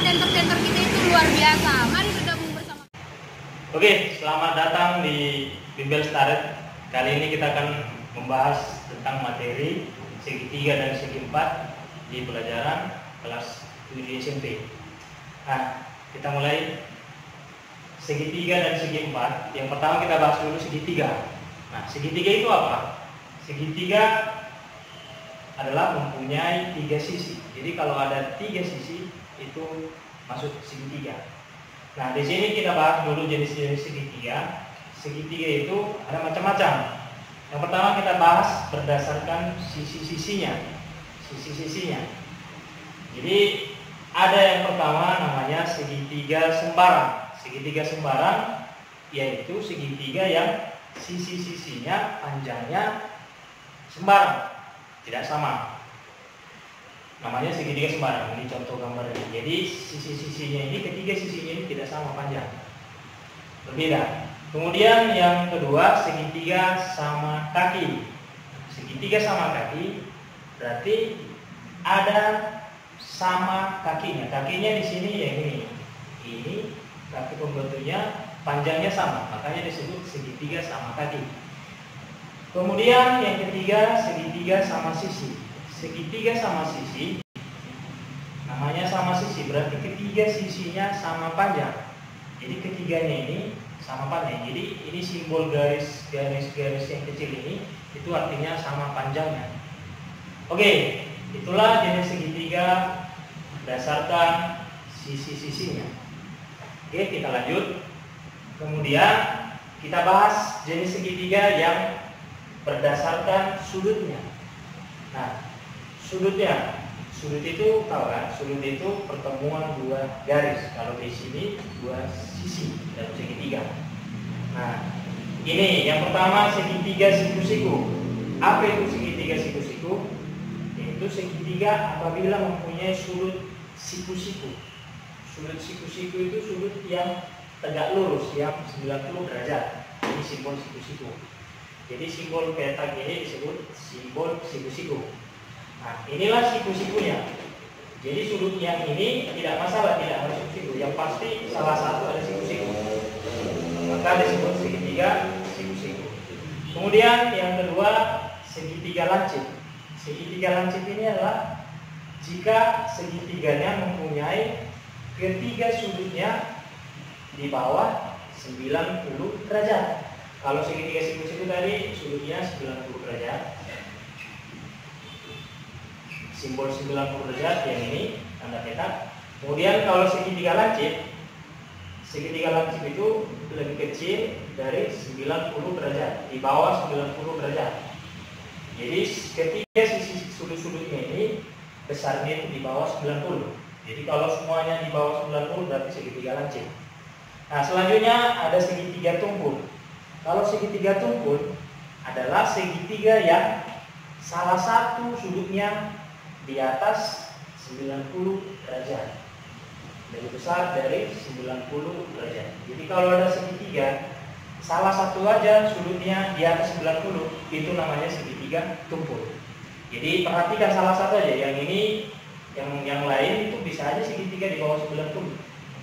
tenter-tenter kita itu luar biasa. Mari bergabung bersama. Oke, selamat datang di Bimbel Staret. Kali ini kita akan membahas tentang materi segi 3 dan segi 4 di pelajaran kelas 7 SMP. Nah, kita mulai segi 3 dan segi 4. Yang pertama kita bahas dulu segi 3. Nah, segi 3 itu apa? Segi 3 adalah mempunyai 3 sisi. Jadi kalau ada 3 sisi itu masuk segi 3. Nah, di sini kita bahas dulu jenis-jenis segi 3. Segi 3 itu ada macam-macam. Yang pertama kita bahas berdasarkan sisi-sisinya. Sisi-sisinya. Jadi ada yang pertama namanya segi 3 sembarang. Segi 3 sembarang yaitu segi 3 yang sisi-sisinya panjangnya sembarang, tidak sama. Namanya segi 3 sembarang. Ini contoh gambarnya. Jadi sisi-sisinya ini, ketiga sisinya ini tidak sama panjang, berbeda. Kemudian yang kedua segi 3 sama kaki. Segi 3 sama kaki berarti ada sama kakinya. Kakinya di sini yang ini kaki pembentuknya panjangnya sama, makanya disebut segi 3 sama kaki. Kemudian yang ketiga segi 3 sama sisi. Segi 3 sama sisi namanya sama sisi, berarti ketiga sisinya sama panjang. Jadi ketiganya ini sama panjang. Jadi ini simbol garis-garis yang kecil ini itu artinya sama panjangnya. Oke, itulah jenis segi 3 berdasarkan sisi-sisinya. Oke, kita lanjut. Kemudian kita bahas jenis segi 3 yang berdasarkan sudutnya. Nah, sudut itu tahu kan? Sudut itu pertemuan dua garis. Kalau di sini dua sisi dalam segi 3. Nah, ini yang pertama segi 3 siku-siku. Apa itu segi 3 siku-siku? Yaitu segi 3 apabila mempunyai sudut siku-siku. Sudut siku-siku itu sudut yang tegak lurus, yang 90 derajat. Ini simbol siku-siku. Jadi simbol petak ini disebut simbol siku-siku. Nah, inilah siku-sikunya. Jadi sudut yang ini tidak masalah, tidak harus siku-siku. Yang pasti salah satu ada siku-siku. Maka disebut segi 3 siku-siku. Kemudian yang kedua segi 3 lancip. Segi 3 lancip ini adalah jika segitiga-nya mempunyai ketiga sudutnya di bawah 90 derajat. Kalau segitiga siku-siku tadi sudutnya 90 derajat. Simbol 90 derajat yang ini tanda petak. Kemudian kalau segitiga lancip itu lebih kecil dari 90 derajat, di bawah 90 derajat. Jadi ketiga sisi sudut-sudutnya ini besarnya itu di bawah 90. Jadi kalau semuanya di bawah 90 berarti segitiga lancip. Nah, selanjutnya ada segitiga tumpul. Kalau segitiga tumpul adalah segitiga yang salah satu sudutnya di atas 90 derajat, lebih besar dari 90 derajat. Jadi kalau ada segitiga salah satu aja sudutnya di atas 90, itu namanya segitiga tumpul. Jadi perhatikan salah satu aja, yang ini, yang lain itu bisa aja segitiga di bawah 90.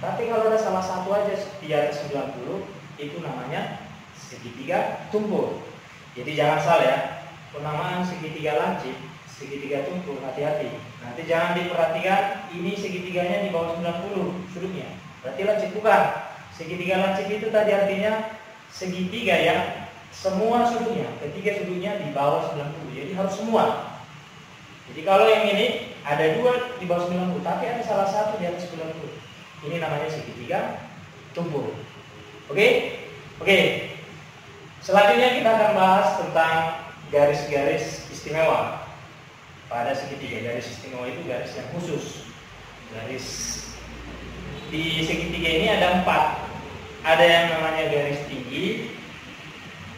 Tapi kalau ada salah satu aja di atas 90, itu namanya segitiga tumpul. Jadi jangan salah ya, penamaan segitiga lancip, segitiga tumpul, hati-hati. Nanti jangan diperhatikan ini segitiganya di bawah 90 sudutnya, berarti lancip bukan. Segitiga lancip itu tadi artinya segitiga yang semua sudutnya, ketiga sudutnya di bawah 90. Jadi harus semua. Jadi kalau yang ini ada dua di bawah 90, tapi ada salah satu di atas 90. Ini namanya segitiga tumpul. Oke? Selanjutnya kita akan bahas tentang garis-garis istimewa. Pada segitiga, garis istimewa itu garis yang khusus. Garis di segitiga ini ada 4. Ada yang namanya garis tinggi.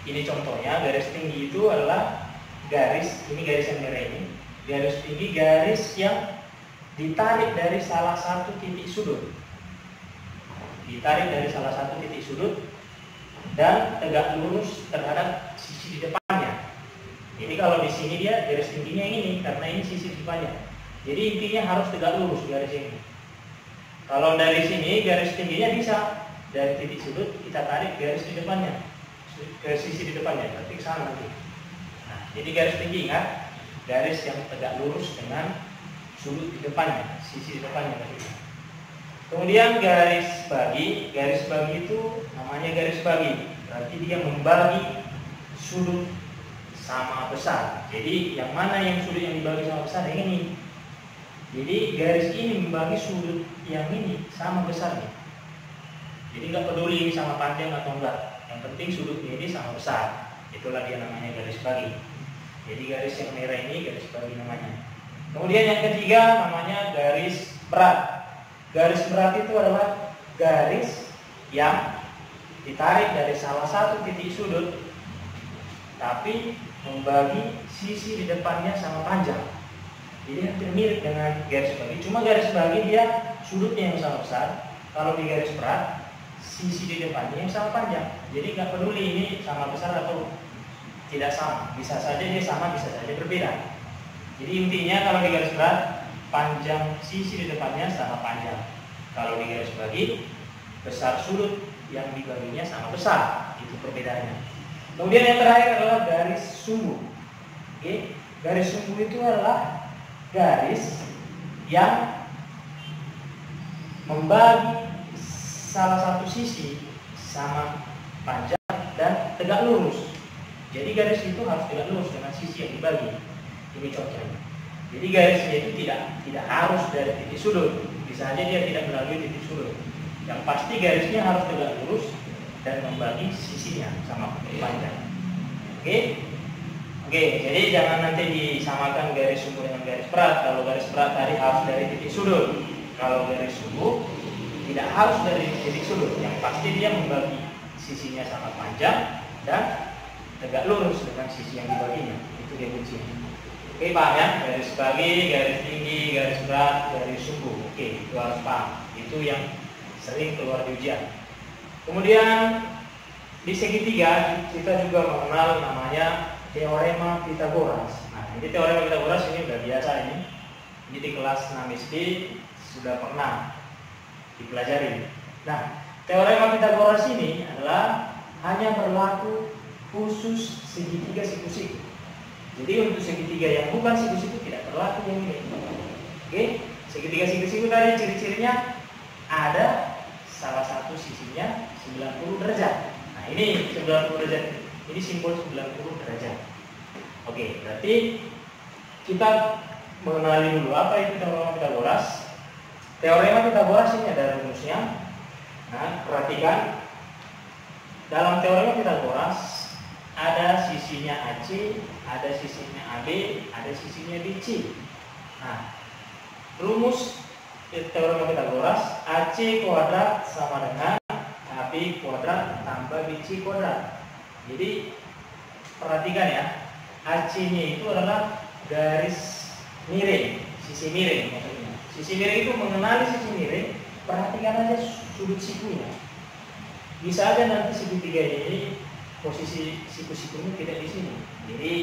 Ini contohnya, garis tinggi itu adalah garis, ini garis yang merah ini. Garis tinggi, garis yang ditarik dari salah satu titik sudut. Ditarik dari salah satu titik sudut dan tegak lurus terhadap sisi di depannya. Jadi kalau di sini dia garis tingginya yang ini, karena ini sisi depannya. Jadi intinya harus tegak lurus garis ini. Kalau dari sini garis tingginya bisa dari titik sudut kita tarik garis di depannya, ke sisi di depannya, berarti ke sana nanti. Nah, jadi garis tinggi ingat, garis yang tegak lurus dengan sudut di depannya, sisi di depannya tadi. Kemudian garis bagi itu namanya garis bagi, berarti dia membagi sudut sama besar. Jadi yang mana yang sudut yang dibagi sama besar? Yang ini. Jadi garis ini membagi sudut yang ini sama besarnya. Jadi nggak peduli ini sama panjang atau enggak, yang penting sudutnya ini sama besar. Itulah dia namanya garis bagi. Jadi garis yang merah ini garis bagi namanya. Kemudian yang ketiga namanya garis berat. Garis berat itu adalah garis yang ditarik dari salah satu titik sudut, tapi membagi sisi di depannya sama panjang. Jadi hampir mirip dengan garis bagi, cuma garis bagi dia sudutnya yang sama besar. Kalau di garis berat, sisi di depannya yang sama panjang. Jadi nggak peduli ini sama besar atau tidak sama, bisa saja dia sama, bisa saja berbeda. Jadi intinya kalau di garis berat, panjang sisi di depannya sama panjang. Kalau di garis bagi, besar sudut yang dibaginya sama besar. Itu perbedaannya. Kemudian yang terakhir adalah garis sumbu. Oke, garis sumbu itu adalah garis yang membagi salah satu sisi sama panjang dan tegak lurus. Jadi garis itu harus tegak lurus dengan sisi yang dibagi. Ini contohnya. Jadi garisnya itu tidak harus dari titik sudut, bisa saja dia tidak melalui titik sudut. Yang pasti garisnya harus tegak lurus dan membagi sisinya sama panjang. Oke, jadi jangan nanti disamakan garis sumbu dengan garis berat. Kalau garis berat tadi harus dari titik sudut, kalau garis sumbu tidak harus dari titik sudut. Yang pasti dia membagi sisinya sama panjang dan tegak lurus dengan sisi yang dibaginya. Itu dia kuncinya. Oke, paham ya? Garis bagi, garis tinggi, garis berat, garis sumbu. Oke, itu harus paham. Itu yang sering keluar di ujian. Kemudian di segitiga kita juga mengenal namanya teorema Pythagoras. Nah, ini teorema Pythagoras ini udah biasa ini. Ini di kelas 6 SD sudah pernah dipelajari. Nah, teorema Pythagoras ini adalah hanya berlaku khusus segitiga siku-siku. Jadi untuk segitiga yang bukan siku-siku tidak berlaku yang ini. Oke, segitiga siku-siku tadi ciri-cirinya ada salah satu sisinya 90 derajat. Nah, ini 90 derajat. Ini simbol 90 derajat. Oke, berarti kita mengenali dulu apa itu teorema Pythagoras. Teorema Pythagoras ini ada rumusnya. Nah, perhatikan. Dalam teorema Pythagoras ada sisinya AC, ada sisinya AB, ada sisinya BC. Nah, rumus teorema Pythagoras AC kuadrat sama dengan AB kuadrat tambah BC kuadrat. Jadi perhatikan ya, AC-nya itu adalah garis miring, sisi miring maksudnya. Sisi miring itu mengenali sisi miring, perhatikan aja sudut sikunya. Bisa aja nanti segitiga ini posisi siku-sikunya tidak di sini. Jadi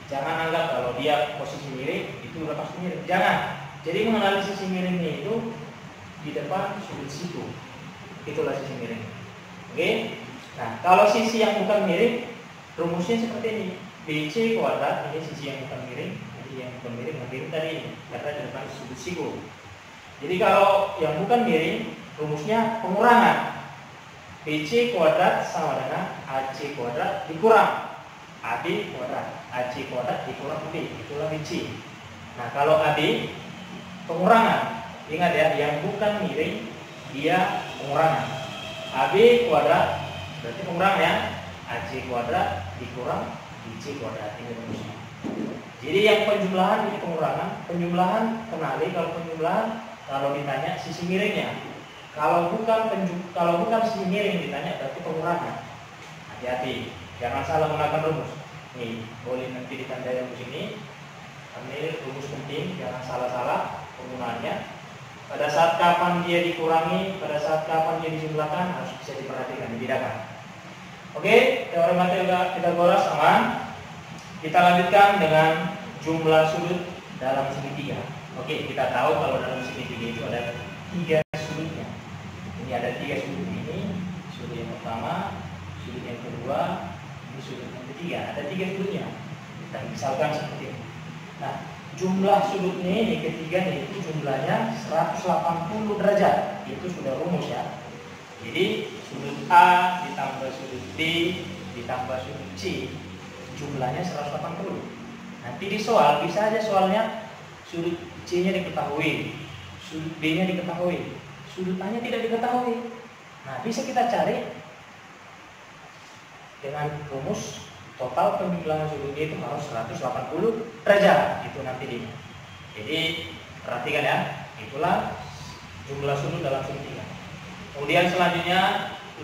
jangan anggap kalau dia posisi miring itu udah pasti miring. Jangan. Jadi mengenali sisi miringnya itu di depan sudut siku. Itulah sisi miring. Oke. Nah, kalau sisi yang bukan miring, rumusnya seperti ini. BC kuadrat, ini sisi yang bukan miring. Jadi yang bukan miring, miring tadi ini, karena di depan sudut siku. Jadi kalau yang bukan miring, rumusnya pengurangan. BC kuadrat sama dengan AC kuadrat dikurang AB kuadrat. AC kuadrat dikurang B, itulah BC. Nah, kalau AB pengurangan, ingat ya, yang bukan miring dia pengurangan. AB kuadrat berarti pengurangan ya, AC kuadrat dikurang BC kuadrat, ini rumusnya. Jadi yang penjumlahan ini pengurangan. Penjumlahan kenali kalau penjumlahan kalau ditanya sisi miringnya. Kalau bukan sisi miring ditanya berarti pengurangan. Hati-hati, jangan salah menggunakan rumus. Nih, boleh nanti ditandai rumus ini. Ini rumus penting, jangan salah-salah penggunaannya. Pada saat kapan dia dikurangi, pada saat kapan dia dijumlahkan harus bisa diperhatikan, dibedakan. Oke, teorema Pythagoras aman. Kita lanjutkan dengan jumlah sudut dalam segitiga. Oke, kita tahu kalau dalam segitiga itu ada 3 sudutnya. Ini ada 3 sudut ini, sudut yang pertama, sudut yang kedua, ini sudut yang ketiga. Ada 3 sudutnya. Dan misalkan seperti ini. Nah, jumlah sudutnya ini ketiga itu jumlahnya 180 derajat. Itu sudah rumus ya. Jadi sudut A ditambah sudut B ditambah sudut C jumlahnya 180. Nanti di soal bisa aja soalnya sudut C-nya diketahui, sudut B-nya diketahui, sudut A-nya tidak diketahui. Nah, bisa kita cari dengan rumus total penjumlahan sudutnya itu harus 180 derajat. Itu nanti di. Jadi perhatikan ya, itulah jumlah sudut dalam segitiga. Kemudian selanjutnya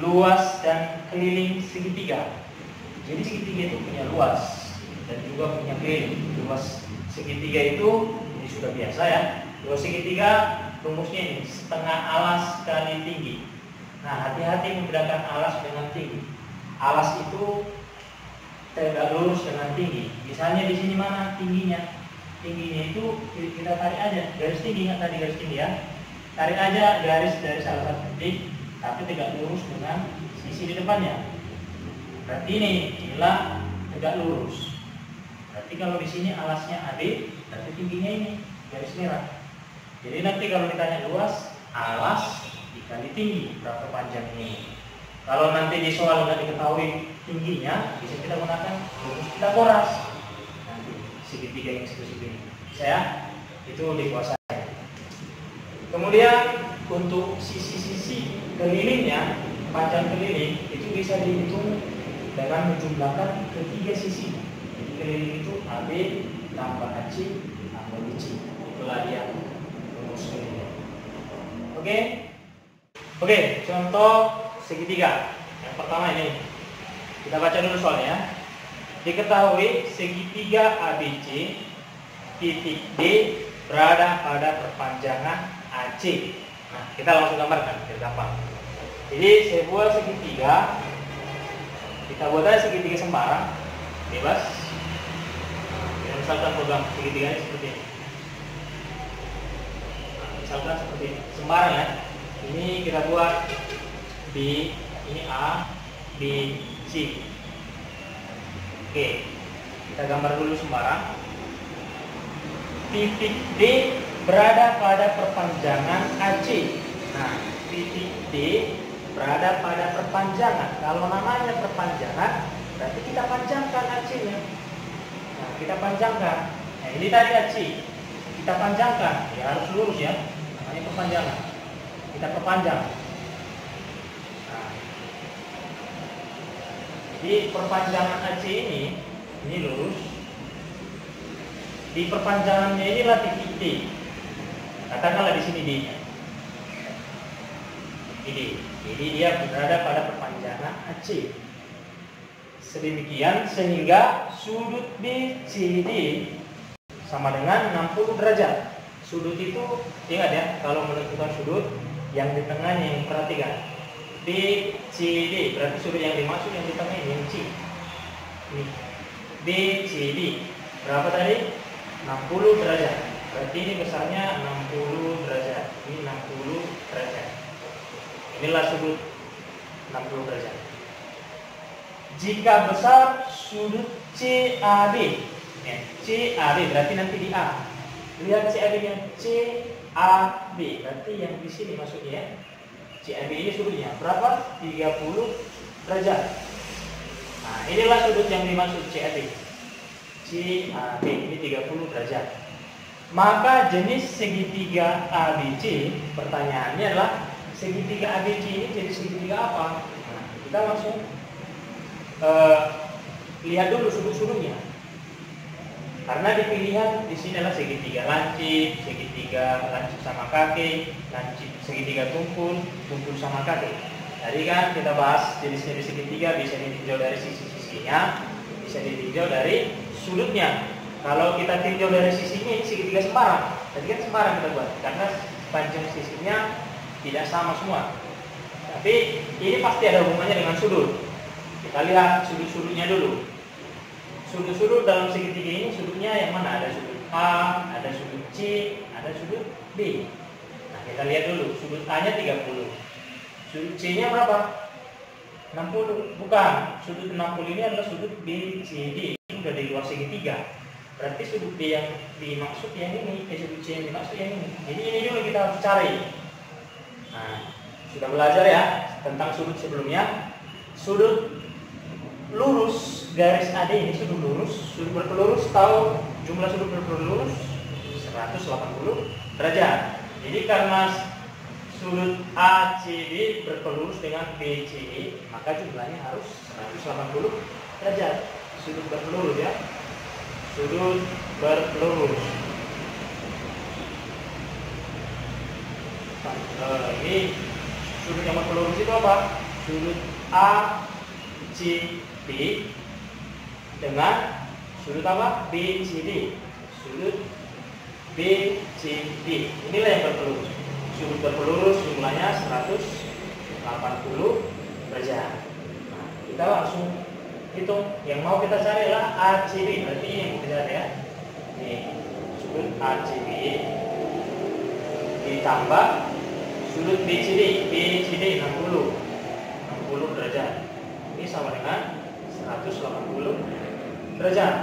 luas dan keliling segitiga. Jadi segitiga itu punya luas dan juga punya keliling. Luas segitiga itu ini sudah biasa ya. Luas segitiga rumusnya ini setengah alas kali tinggi. Nah, hati-hati membedakan alas dengan tinggi. Alas itu tegak lurus dengan tinggi. Misalnya di sini mana tingginya? Tingginya itu kita tarik aja garis tinggi, nggak tadi garis tinggi ya. Tarik aja garis dari salah satu titik, tapi tegak lurus dengan sisi di depannya. Berarti inilah tegak lurus. Berarti kalau di sini alasnya AB, berarti tingginya ini garis merah. Jadi nanti kalau ditanya luas, alas dikali tinggi berapa panjangnya ini. Kalau nanti di soal nggak diketahui tingginya, bisa kita gunakan rumus Pythagoras. Nanti segitiga yang seperti ini, saya itu dikuasai. Kemudian untuk sisi-sisi kelilingnya, panjang keliling itu bisa dihitung dengan menjumlahkan ketiga sisi. Jadi keliling itu AB tambah AC tambah BC. Itulah dia rumus kelilingnya. Oke, contoh segitiga. Yang pertama ini. Kita baca dulu soalnya. Diketahui segitiga ABC titik D berada pada perpanjangan AC. Nah, kita langsung gambarkan biar gampang. Jadi saya buat segitiga. Kita buat aja segitiga sembarang, bebas. Nah, misalkan program segitiga ini seperti ini. Nah, misalkan seperti ini, sembarang ya. Ini kita buat B, ini A, B, C. Oke, kita gambar dulu sembarang. Titik D berada pada perpanjangan AC. Nah, titik D berada pada perpanjangan. Kalau namanya perpanjangan, berarti kita panjangkan AC-nya. Nah, kita panjangkan. Nah, ini tadi AC. Kita panjangkan. Ya harus lurus ya. Namanya perpanjangan. Kita perpanjang. Nah, jadi perpanjangan AC ini lurus. Di perpanjangannya inilah titik D. Katakanlah di sini D. Ini. Jadi dia berada pada perpanjangan AC. Sedemikian sehingga sudut BCD sama dengan 60 derajat. Sudut itu ingat ya, kalau menentukan sudut yang di tengahnya yang perhatikan. BCD berarti sudut yang dimaksud yang di tengah ini yang C. Ini BCD berapa tadi? 60 derajat. Berarti ini besarnya 60 derajat. Ini 60 derajat. Inilah sudut 60 derajat. Jika besar sudut CAB, ya, CAB berarti nanti di A. Lihat CAB-nya, CAB berarti yang di sini maksudnya ya. CAB ini sudutnya berapa? 30 derajat. Nah, inilah sudut yang dimaksud CAB. CAB ini 30 derajat. Maka jenis segitiga ABC, pertanyaannya adalah segitiga ABC ini jadi segitiga apa? Nah, kita langsung lihat dulu sudut-sudutnya. Karena di pilihan di sini adalah segitiga lancip, segitiga lancip sama kaki, lancip segitiga tumpul, tumpul sama kaki. Tadi kan kita bahas jenis-jenis segitiga bisa ditinjau dari sisi-sisinya, bisa ditinjau dari sudutnya. Kalau kita tinjau dari sisinya ini segitiga sembarang. Tadi kan sembarang kita buat karena panjang sisinya tidak sama semua. Tapi ini pasti ada hubungannya dengan sudut. Kita lihat sudut-sudutnya dulu. Sudut-sudut dalam segitiga ini sudutnya yang mana? Ada sudut A, ada sudut C, ada sudut B. Nah, kita lihat dulu. Sudut A-nya 30. Sudut C-nya berapa? 60. Bukan, sudut 60 ini adalah sudut BCD. Ini sudah di luar segitiga. Berarti sudut D yang dimaksud yang ini, sudut C yang dimaksud yang ini. Jadi ini dulu kita harus cari. Nah, sudah belajar ya tentang sudut sebelumnya. Sudut lurus garis AD ini sudut lurus. Sudut berpelurus tahu jumlah sudut berpelurus 180 derajat. Jadi karena sudut ACD berpelurus dengan BCE, maka jumlahnya harus 180 derajat. Sudut berpelurus ya. Sudut berpelurus. Ini sudut yang berpelurus itu apa? Sudut ACD dengan sudut apa? BCD. Sudut BCD. Inilah yang berpelurus. Sudut berpelurus jumlahnya 180 derajat. Nah, kita langsung hitung. Yang mau kita cari adalah ACB. Berarti ini yang kita cari ya. Ini sudut ACB ditambah sudut BCD. BCD 60 derajat. Ini sama dengan 180 derajat.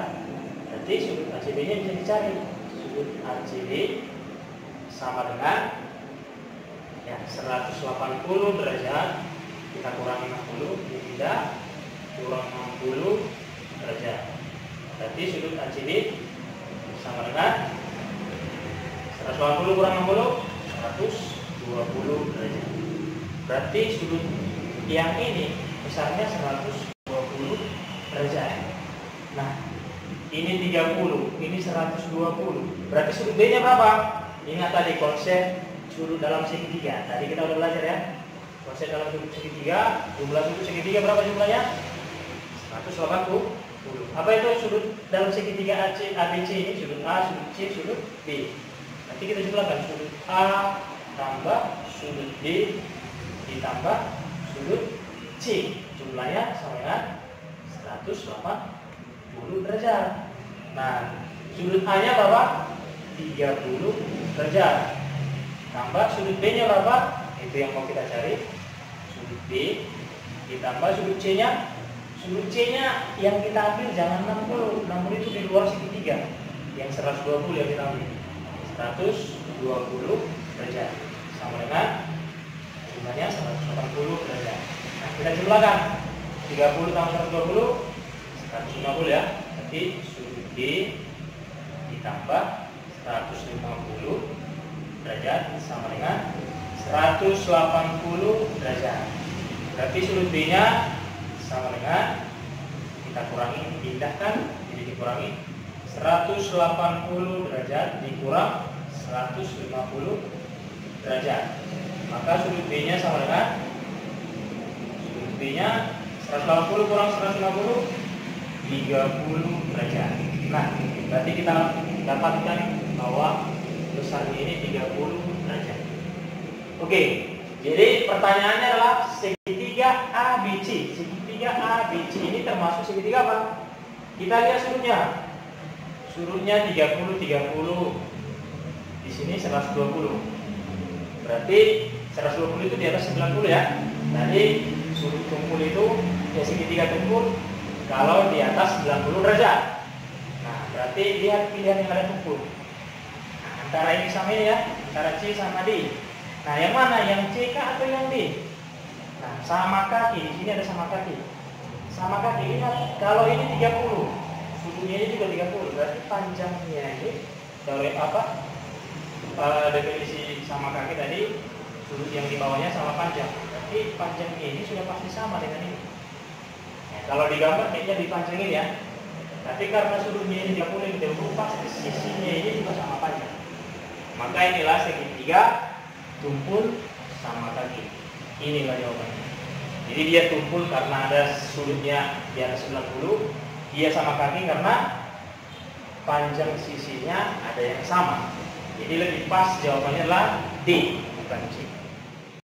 Berarti sudut ACB-nya bisa dicari. Sudut ACB sama dengan ya 180 derajat kita kurangi 60 tidak kurang 60 derajat. Berarti sudut ACB sama dengan 180 kurang 60 120 derajat. Berarti sudut yang ini besarnya 120 derajat. Nah, ini 30, ini 120. Berarti sudut D-nya berapa? Ingat tadi konsep sudut dalam segitiga. Tadi kita udah belajar ya. Konsep dalam sudut segitiga, jumlah sudut segitiga berapa jumlahnya? 180. Apa itu sudut dalam segitiga ABC ini? Sudut A, sudut C, sudut B. Nanti kita jumlahkan sudut A tambah sudut B ditambah sudut C. Jumlahnya sama dengan 180 derajat. Nah, sudut A-nya berapa? 30 derajat. Tambah sudut B-nya berapa? Itu yang mau kita cari. Sudut B ditambah sudut C-nya. Sudut C-nya yang kita ambil jangan 60. 60 itu di luar segitiga. Yang 120 yang kita ambil. 120 derajat. Sama dengan jumlahnya 180 derajat. Nah, kita jumlahkan. 30 tambah 120 150 ya. Berarti sudut B ditambah 150 derajat sama dengan 180 derajat. Berarti sudut B-nya sama dengan kita kurangi, pindahkan, jadi dikurangi 180 derajat dikurang 150 derajat. Maka sudut B-nya sama dengan sudut B-nya 180 kurang 150 30 derajat. Nah, berarti kita dapatkan bahwa besarnya ini 30 derajat. Oke, jadi pertanyaannya adalah segitiga ABC. Segitiga ABC ini termasuk segitiga apa? Kita lihat sudutnya. Sudutnya 30 30. Di sini 120. Berarti 120 itu di atas 90 ya. Tadi sudut tumpul itu ya segitiga tumpul kalau di atas 90 derajat. Nah, berarti lihat pilihan yang ada tumpul. Antara ini sama ini ya, antara C sama D. Nah, yang mana? Yang C kah atau yang D? Nah, sama kaki. Di sini ada sama kaki. Sama kaki. Ingat, kalau ini 30, sudutnya ini juga 30. Berarti panjangnya ini dari apa? Definisi sama kaki tadi, sudut yang di bawahnya sama panjang. Berarti panjangnya ini sudah pasti sama dengan ini. Nah, kalau digambar kayaknya dipanjangin ya. Tapi karena sudutnya ini 30 yang berubah, pasti sisinya ini juga sama panjang. Maka inilah segitiga tumpul sama kaki. Inilah jawabannya. Jadi dia tumpul karena ada sudutnya di atas 90, dia sama kaki karena panjang sisinya ada yang sama. Jadi lebih pas jawabannya adalah D, bukan C.